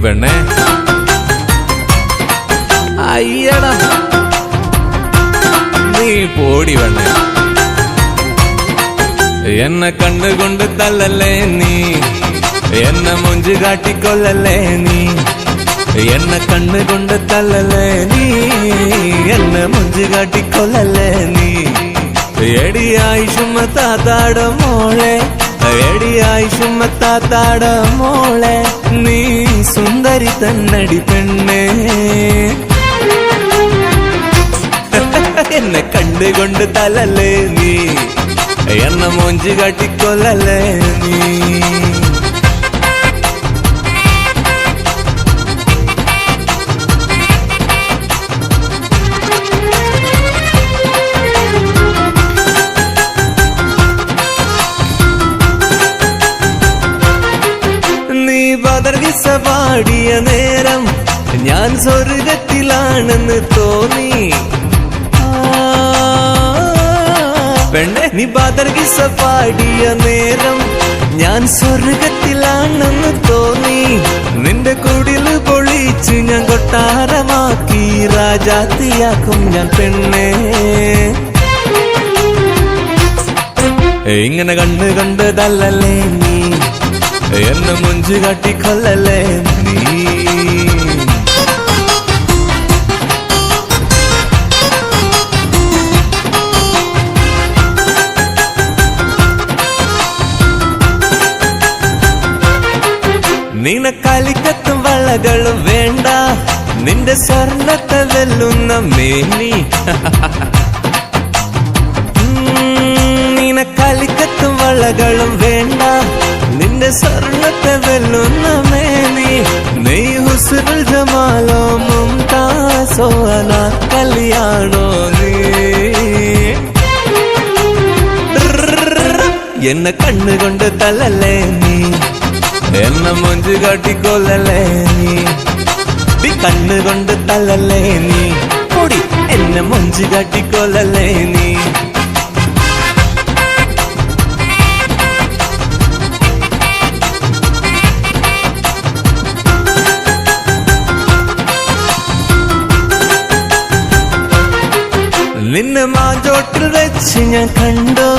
പെണ്ണേ അയ്യടാ നീ പോടി പെണ്ണേ. എന്നെ കണ്ടുകൊണ്ട് തള്ളല്ലേ നീ, എന്നെ മുഞ്ചു കാട്ടിക്കൊള്ളല്ലേ നീ. എന്നെ കണ്ണുകൊണ്ട് തള്ളല്ലേ നീ, എന്നെ മുഞ്ചു കാട്ടിക്കൊള്ളല്ലേ നീ. എടിയായി ചുമത്താത്താട മോളെ, എടിയായി ചുമത്താത്താട മോളെ, നീ സുന്ദരി തന്നടി പെണ്ണേ. എന്നെ കണ്ടുകൊണ്ട് തള്ളല്ലേ നീ, എന്നെ മുഞ്ചു കാട്ടിക്കൊള്ളല്ലേ നീ. പാടിയ നേരം ഞാൻ സ്വർഗത്തിലാണെന്ന് തോന്നി. പെണ്ണെ നീ ബദർഗിസ പാടിയ നേരം ഞാൻ സ്വർഗത്തിലാണെന്ന് തോന്നി. നിന്റെ കുടില് പൊളിച്ച് ഞാൻ കൊട്ടാരമാക്കി രാജാത്തിയാക്കും ഞാൻ പെണ്ണെ. ഇങ്ങനെ കണ്ണ് കണ്ടതല്ലേ നീ, എന്നെ മുഞ്ചു കാട്ടിക്കൊള്ളല്ലേ നീ. നിനക്കലിക്കത്തും വളകളും വേണ്ട, നിന്റെ സ്വർണ്ണത്തെ വെല്ലുന്ന മേനി. നിനക്കലിക്കത്തും വളകളും വേണ്ട, നിന്റെ സ്വർണ്ണത്തെ വെല്ലുന്ന മേനി. നീ ഹുസ്നുൽ ജമാലോ മുംതാസോ കല്യാണോ നീ. എന്നെ കണ്ണുകൊണ്ട് തള്ളല്ലേ നീ, എന്നെ മുഞ്ചു കാട്ടിക്കൊള്ളല്ലേ നീ. കണ്ണുകൊണ്ട് തള്ളല്ലേ നീ, പൊടി എന്നെ മുഞ്ചു കാട്ടിക്കൊള്ളല്ലേ നീ. നിന്നെ മാഞ്ചോട്ടിൽ വെച്ച് ഞാൻ കണ്ടു,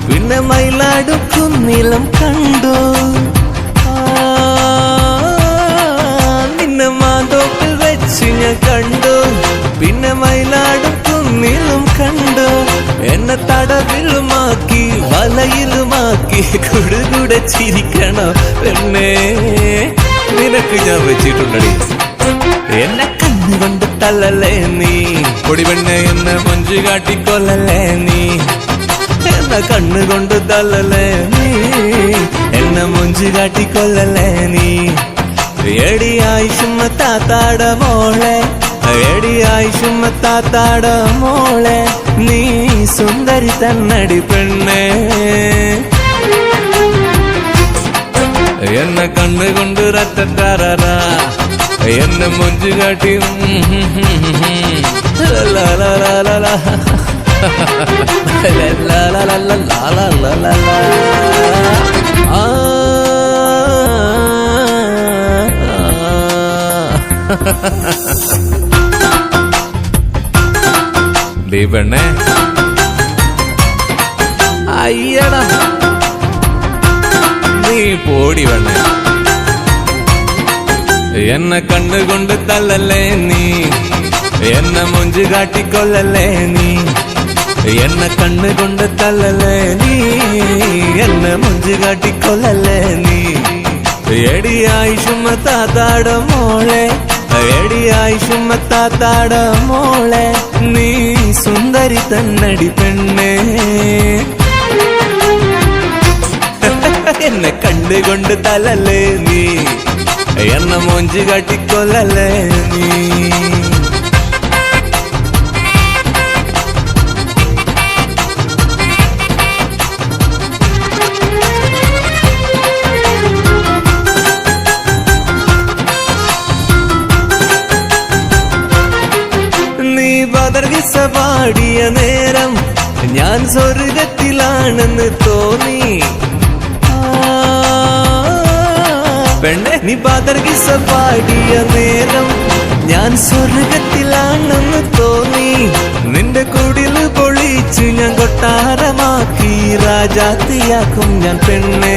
പിന്നെ മയിലാടുക്കും നീളം കണ്ടു. നിന്നെ മാന്തോട്ടിൽ വെച്ച് ഞാൻ കണ്ടു, പിന്നെ മയിലാടുക്കും നീളം കണ്ടു. എന്നെ തടവിലുമാക്കി വലയിലുമാക്കി കുടുകൂടെ ചിരിക്കണം പെണ്ണേ. നിനക്ക് ഞാൻ വെച്ചിട്ടുണ്ടടി, എന്നെ കണ്ണുകൊണ്ട് തള്ളല്ലേ നീ, പൊടി പെണ്ണെ എന്നെ മുഞ്ചു കാട്ടിക്കൊള്ളല്ലേ നീ. എന്നെ കണ്ണുകൊണ്ട് തള്ളല്ലേ നീ, എന്നെ മുഞ്ചു കാട്ടിക്കൊള്ളല്ലേ നീ. എടിയായി ചുമത്താത്താട മോളെ, എടിയായി ചുമത്താത്താട മോളെ, നീ സുന്ദരി തന്നടി പെണ്ണേ. എന്നെ കണ്ണുകൊണ്ട് റത്തറാ, എന്നെ മുഞ്ചു കാട്ടി പെണ്ണേ അയ്യടാ നീ പോടി പെണ്ണേ. എന്നെ കണ്ണുകൊണ്ട് തള്ളല്ലേ നീ, എന്നെ മുഞ്ചു കാട്ടിക്കൊള്ളല്ലേ നീ. എന്നെ കണ്ണുകൊണ്ട് തള്ളല്ലേ നീ, എന്നെ മുഞ്ചു കാട്ടിക്കൊള്ളല്ലേ നീ. എടിയായി ചുമത്താത്താട മോളെ, എടിയായി ചുമത്താത്താട മോളെ, നീ സുന്ദരി തന്നടി പെണ്ണേ. എന്നെ കണ്ടുകൊണ്ട് തള്ളല്ലേ നീ, എന്നെ മുഞ്ചു കാട്ടിക്കൊള്ളല്ലേ നീ. നീ ബദർഗിസ പാടിയ നേരം ഞാൻ സ്വർഗത്തിലാണെന്ന് തോന്നി. പെണ്ണെ നീ പാതർഗീസ പാടിയ നേരം ഞാൻ സ്വർഗത്തിലാണെന്ന് തോന്നി. നിന്റെ കുടില് പൊളിച്ച് ഞാൻ കൊട്ടാരമാക്കി രാജാത്തിയാക്കും ഞാൻ പെണ്ണേ.